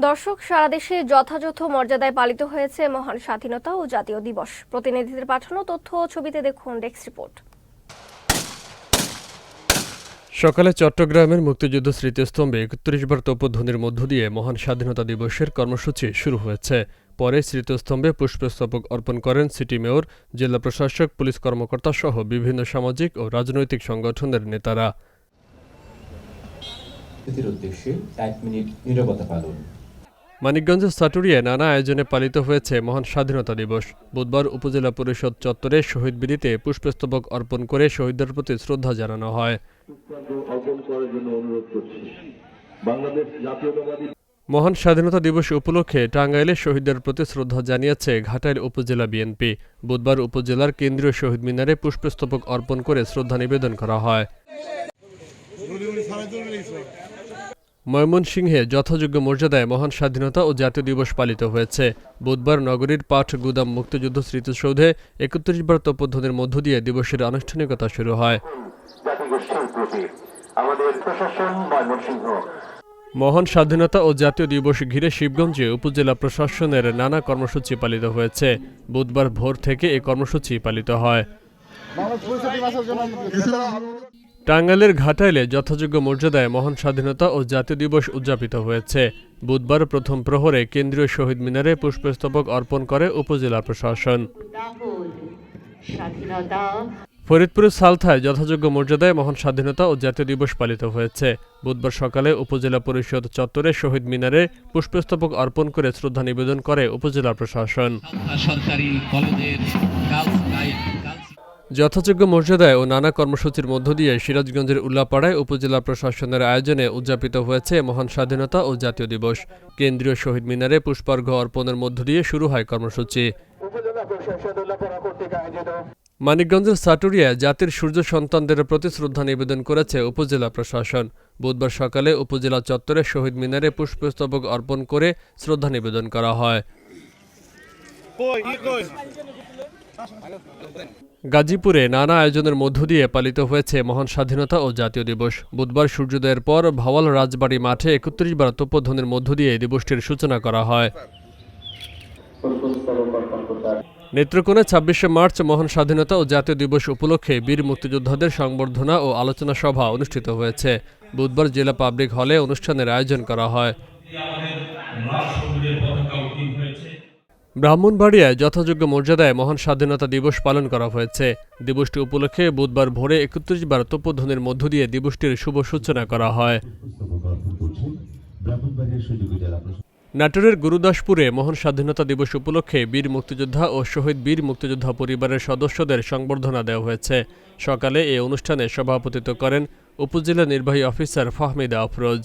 দর্শক, সারা দেশে যথাযথ মর্যাদায় পালিত হয়েছে মহান স্বাধীনতা ও জাতীয় দিবস। প্রতিনিধিদের পাঠানো তথ্য ও ছবিতে দেখুন ডেস্ক রিপোর্ট। সকালে চট্টগ্রামের মুক্তিযুদ্ধ স্মৃতিস্তম্ভে ৩১ বার তোপধ্বনির মধ্য দিয়ে মহান স্বাধীনতা দিবসের কর্মসূচি শুরু হয়েছে। পরে স্মৃতিস্তম্ভে পুষ্পস্তবক অর্পণ করেন সিটি মেয়র, জেলা প্রশাসক, পুলিশ কর্মকর্তা সহ বিভিন্ন সামাজিক ও রাজনৈতিক সংগঠনের নেতারা। মানিকগঞ্জের সাটুরিয়ায় নানা আয়োজনে পালিত হয়েছে মহান স্বাধীনতা দিবস। বুধবার উপজেলা পরিষদ চত্বরে শহীদ বেদিতে পুষ্পস্তবক অর্পণ করে শহীদদের প্রতি শ্রদ্ধা জানানো হয়। মহান স্বাধীনতা দিবস উপলক্ষে টাঙ্গাইলে শহীদদের প্রতি শ্রদ্ধা জানিয়েছে ঘাটাইল উপজেলা বিএনপি। বুধবার উপজেলার কেন্দ্রীয় শহীদ মিনারে পুষ্পস্তবক অর্পণ করে শ্রদ্ধা নিবেদন করা হয়। ময়মনসিংহে যথাযোগ্য মর্যাদায় মহান স্বাধীনতা ও জাতীয় দিবস পালিত হয়েছে। বুধবার নগরীর পাঠ গুদাম মুক্তিযুদ্ধ স্মৃতিসৌধে ৩১ বার তোপধ্বনির মধ্য দিয়ে দিবসের আনুষ্ঠানিকতা শুরু হয়। মহান স্বাধীনতা ও জাতীয় দিবস ঘিরে শিবগঞ্জে উপজেলা প্রশাসনের নানা কর্মসূচি পালিত হয়েছে। বুধবার ভোর থেকে এই কর্মসূচি পালিত হয়। টাঙ্গাইলের ঘাটাইলে যথাযোগ্য মর্যাদায় মহান স্বাধীনতা ও জাতীয় দিবস উদযাপিত হয়েছে। বুধবার প্রথম প্রহরে কেন্দ্রীয় শহীদ মিনারে পুষ্পস্তবক অর্পণ করে উপজেলা প্রশাসন। ফরিদপুরের সালথায় যথাযোগ্য মর্যাদায় মহান স্বাধীনতা ও জাতীয় দিবস পালিত হয়েছে। বুধবার সকালে উপজেলা পরিষদ চত্বরে শহীদ মিনারে পুষ্পস্তবক অর্পণ করে শ্রদ্ধা নিবেদন করে উপজেলা প্রশাসন। যথাযোগ্য মর্যাদায় ও নানা কর্মসূচির মধ্য দিয়ে সিরাজগঞ্জের উল্লাপাড়ায় উপজেলা প্রশাসনের আয়োজনে উদযাপিত হয়েছে মহান স্বাধীনতা ও জাতীয় দিবস। কেন্দ্রীয় শহীদ মিনারে পুষ্পার্ঘ্য অর্পণের মধ্য দিয়ে শুরু হয় কর্মসূচি। মানিকগঞ্জের সাটুরিয়ায় জাতির সূর্য সন্তানদের প্রতি শ্রদ্ধা নিবেদন করেছে উপজেলা প্রশাসন। বুধবার সকালে উপজেলা চত্বরে শহীদ মিনারে পুষ্পস্তবক অর্পণ করে শ্রদ্ধা নিবেদন করা হয়। গাজীপুরে নানা আয়োজনের মধ্য দিয়ে পালিত হয়েছে মহান স্বাধীনতা ও জাতীয় দিবস। বুধবার সূর্যোদয়ের পর ভাওয়াল রাজবাড়ী মাঠে ৩১ বার তোপধ্বনির মধ্য দিয়ে দিবসটির সূচনা করা হয়। নেত্রকোণে ২৬শে মার্চ মহান স্বাধীনতা ও জাতীয় দিবস উপলক্ষে বীর মুক্তিযোদ্ধাদের সংবর্ধনা ও আলোচনা সভা অনুষ্ঠিত হয়েছে। বুধবার জেলা পাবলিক হলে অনুষ্ঠানের আয়োজন করা হয়। ব্রাহ্মণবাড়িয়ায় যথাযোগ্য মর্যাদায় মহান স্বাধীনতা দিবস পালন করা হয়েছে। দিবসটি উপলক্ষে বুধবার ভোরে ৩১ বার তোপধ্বনির মধ্য দিয়ে দিবসটির শুভ সূচনা করা হয়। নাটোরের গুরুদাসপুরে মহান স্বাধীনতা দিবস উপলক্ষে বীর মুক্তিযোদ্ধা ও শহীদ বীর মুক্তিযোদ্ধা পরিবারের সদস্যদের সংবর্ধনা দেওয়া হয়েছে। সকালে এই অনুষ্ঠানে সভাপতিত্ব করেন উপজেলা নির্বাহী অফিসার ফাহমিদা আফরোজ।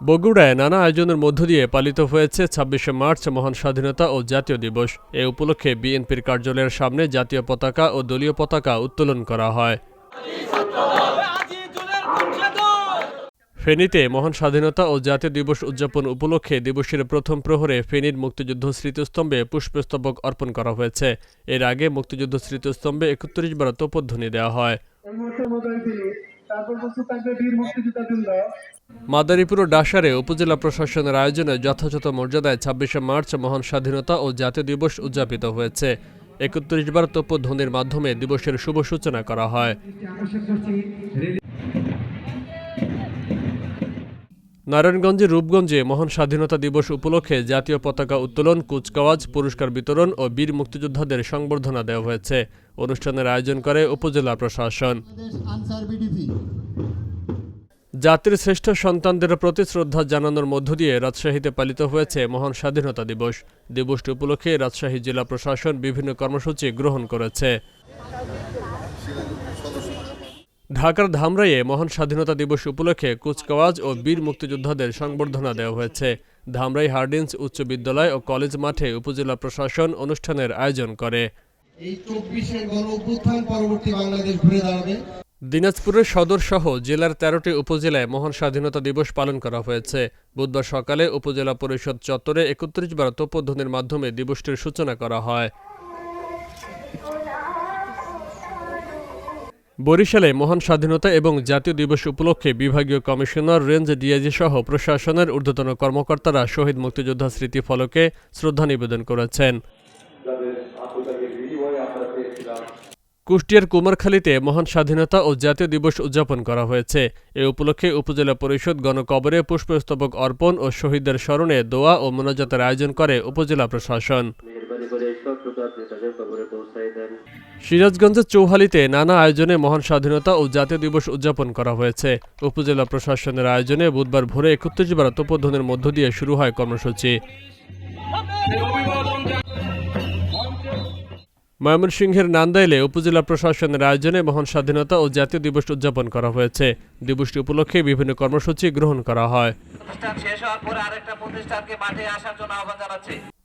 বগুড়ায় নানা আয়োজনের মধ্য দিয়ে পালিত হয়েছে ২৬শে মার্চ মহান স্বাধীনতা ও জাতীয় দিবস। এ উপলক্ষে বিএনপির কার্যালয়ের সামনে জাতীয় পতাকা ও দলীয় পতাকা উত্তোলন করা হয়। ফেনীতে মহান স্বাধীনতা ও জাতীয় দিবস উদযাপন উপলক্ষে দিবসের প্রথম প্রহরে ফেনীর মুক্তিযুদ্ধ স্মৃতিস্তম্ভে পুষ্পস্তবক অর্পণ করা হয়েছে। এর আগে মুক্তিযুদ্ধ স্মৃতিস্তম্ভে ৩১ বার তোপধ্বনি দেওয়া হয়। মাদারীপুর ও ডাসারে উপজেলা প্রশাসনের আয়োজনে যথাযথ মর্যাদায় ২৬শে মার্চ মহান স্বাধীনতা ও জাতীয় দিবস উদযাপিত হয়েছে। ৩১ বার তোপধ্বনির মাধ্যমে দিবসের শুভ সূচনা করা হয়। নারায়ণগঞ্জের রূপগঞ্জে মহান স্বাধীনতা দিবস উপলক্ষে জাতীয় পতাকা উত্তোলন, কুচকাওয়াজ, পুরস্কার বিতরণ ও বীর মুক্তিযোদ্ধাদের সংবর্ধনা দেওয়া হয়েছে। অনুষ্ঠানের আয়োজন করে উপজেলা প্রশাসন। জাতির শ্রেষ্ঠ সন্তানদের প্রতি শ্রদ্ধা জানানোর মধ্য দিয়ে রাজশাহীতে পালিত হয়েছে মহান স্বাধীনতা দিবস। দিবসটি উপলক্ষে রাজশাহী জেলা প্রশাসন বিভিন্ন কর্মসূচি গ্রহণ করেছে। ঢাকার ধামরাইয়ে মহান স্বাধীনতা দিবস উপলক্ষে কুচকাওয়াজ ও বীর মুক্তিযোদ্ধাদের সংবর্ধনা দেওয়া হয়েছে। ধামরাই হার্ডিন্স উচ্চ বিদ্যালয় ও কলেজ মাঠে উপজেলা প্রশাসন অনুষ্ঠানের আয়োজন করে। দিনাজপুরের সদর সহ জেলার ১৩টি উপজেলায় মহান স্বাধীনতা দিবস পালন করা হয়েছে। বুধবার সকালে উপজেলা পরিষদ চত্বরে ৩১ বার তোপধ্বনির মাধ্যমে দিবসটির সূচনা করা হয়। বরিশালে মহান স্বাধীনতা এবং জাতীয় দিবস উপলক্ষে বিভাগীয় কমিশনার রেঞ্জ ডিআইজি সহ প্রশাসনের ঊর্ধ্বতন কর্মকর্তারা শহীদ মুক্তিযোদ্ধা স্মৃতি ফলকে শ্রদ্ধা নিবেদন করেছেন। কুষ্টিয়ার কুমারখালীতে মহান স্বাধীনতা ও জাতীয় দিবস উদযাপন করা হয়েছে। এ উপলক্ষে উপজেলা পরিষদ গণকবরে পুষ্পস্তবক অর্পণ ও শহীদদের স্মরণে দোয়া ও মোনাজাতের আয়োজন করে উপজেলা প্রশাসন। সিরাজগঞ্জের চৌহালিতে নানা আয়োজনে মহান স্বাধীনতা ও জাতীয় দিবস উদযাপন করা হয়েছে। উপজেলা প্রশাসনের আয়োজনে বুধবার ভোরে ৩১ বার তোপধ্বনির মধ্য দিয়ে শুরু হয় কর্মসূচি। ময়মনসিংহের নান্দাইলে উপজেলা প্রশাসনের আয়োজনে মহান স্বাধীনতা ও জাতীয় দিবস উদযাপন করা হয়েছে। দিবসটি উপলক্ষে বিভিন্ন কর্মসূচি গ্রহণ করা হয়।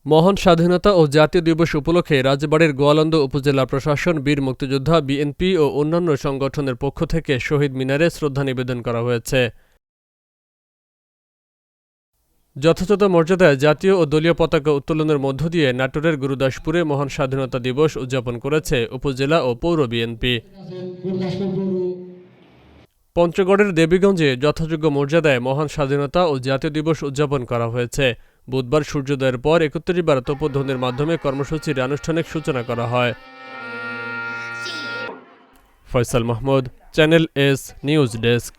মহান স্বাধীনতা ও জাতীয় দিবস উপলক্ষে রাজবাড়ীর গোয়ালন্দ উপজেলা প্রশাসন, বীর মুক্তিযোদ্ধা, বিএনপি ও অন্যান্য সংগঠনের পক্ষ থেকে শহীদ মিনারে শ্রদ্ধা নিবেদন করা হয়েছে। যথাযথ মর্যাদায় জাতীয় ও দলীয় পতাকা উত্তোলনের মধ্য দিয়ে নাটোরের গুরুদাসপুরে মহান স্বাধীনতা দিবস উদযাপন করেছে উপজেলা ও পৌর বিএনপি। পঞ্চগড়ের দেবীগঞ্জে যথাযোগ্য মর্যাদায় মহান স্বাধীনতা ও জাতীয় দিবস উদযাপন করা হয়েছে। বুধবার সূর্যোদয়ের পর ৩১ বার তোপধ্বনির মাধ্যমে কর্মসূচির আনুষ্ঠানিক সূচনা করা হয়। Faisal Mahmud, channel S news desk.